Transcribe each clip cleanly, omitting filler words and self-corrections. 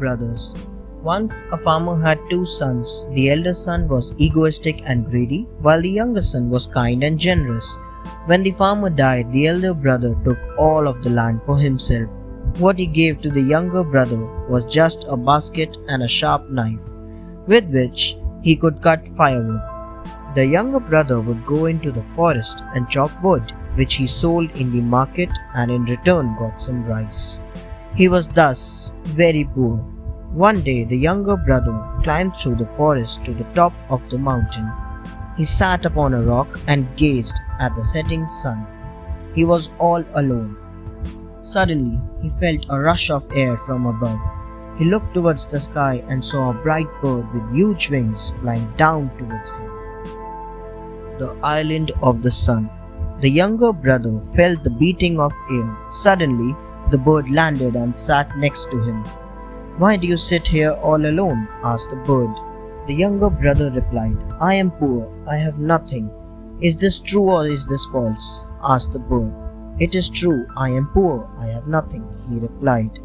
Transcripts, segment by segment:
brothers. Once a farmer had two sons. The elder son was egoistic and greedy, while the younger son was kind and generous. When the farmer died, the elder brother took all of the land for himself. What he gave to the younger brother was just a basket and a sharp knife, with which he could cut firewood. The younger brother would go into the forest and chop wood, which he sold in the market and in return got some rice. He was thus very poor. One day the younger brother climbed through the forest to the top of the mountain. He sat upon a rock and gazed at the setting sun. He was all alone. Suddenly he felt a rush of air from above. He looked towards the sky and saw a bright bird with huge wings flying down towards him. The island of the sun. The younger brother felt the beating of air. Suddenly, the bird landed and sat next to him. "Why do you sit here all alone?" asked the bird. The younger brother replied, "I am poor, I have nothing." "Is this true or is this false?" asked the bird. "It is true, I am poor, I have nothing," he replied.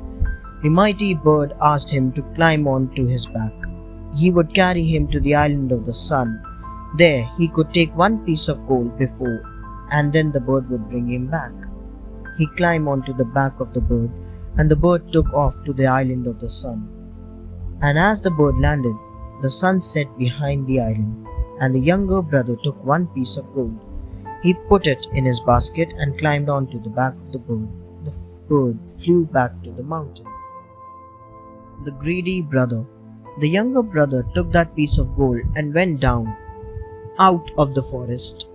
The mighty bird asked him to climb on to his back. He would carry him to the island of the sun. There he could take one piece of gold before, and then the bird would bring him back. He climbed onto the back of the bird, and the bird took off to the island of the sun. And as the bird landed, the sun set behind the island, and the younger brother took one piece of gold. He put it in his basket and climbed onto the back of the bird. The bird flew back to the mountain. The greedy brother. The younger brother took that piece of gold and went down out of the forest.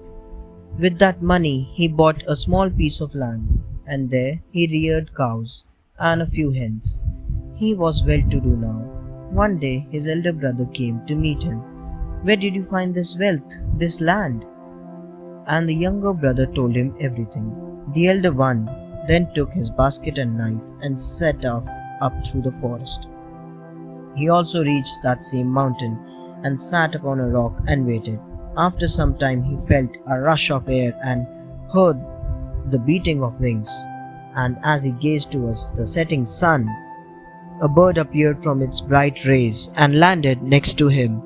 With that money, he bought a small piece of land, and there he reared cows and a few hens. He was well-to-do now. One day, his elder brother came to meet him. "Where did you find this wealth, this land?" And the younger brother told him everything. The elder one then took his basket and knife and set off up through the forest. He also reached that same mountain and sat upon a rock and waited. After some time he felt a rush of air and heard the beating of wings, and as he gazed towards the setting sun, a bird appeared from its bright rays and landed next to him.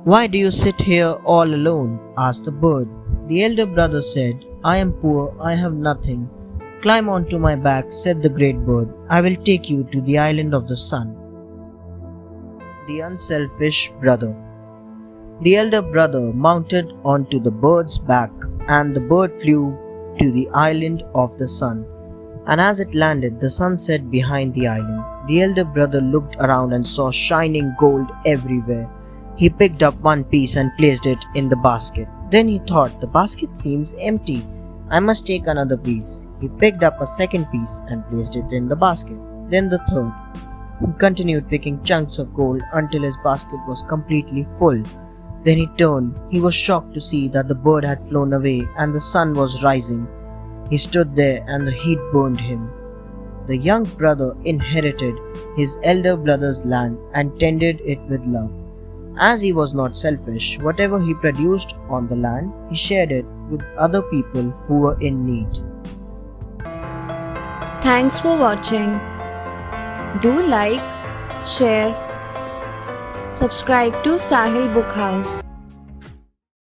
"Why do you sit here all alone?" asked the bird. The elder brother said, "I am poor, I have nothing." "Climb onto my back," said the great bird. "I will take you to the island of the sun." The unselfish brother. The elder brother mounted onto the bird's back, and the bird flew to the island of the sun. And as it landed, the sun set behind the island. The elder brother looked around and saw shining gold everywhere. He picked up one piece and placed it in the basket. Then he thought, "The basket seems empty. I must take another piece." He picked up a second piece and placed it in the basket. Then the third. He continued picking chunks of gold until his basket was completely full. Then he turned. He was shocked to see that the bird had flown away and the sun was rising. He stood there and the heat burned him. The young brother inherited his elder brother's land and tended it with love. As he was not selfish, whatever he produced on the land, he shared it with other people who were in need. Thanks for watching. Do like, share, subscribe to Sahil Book House.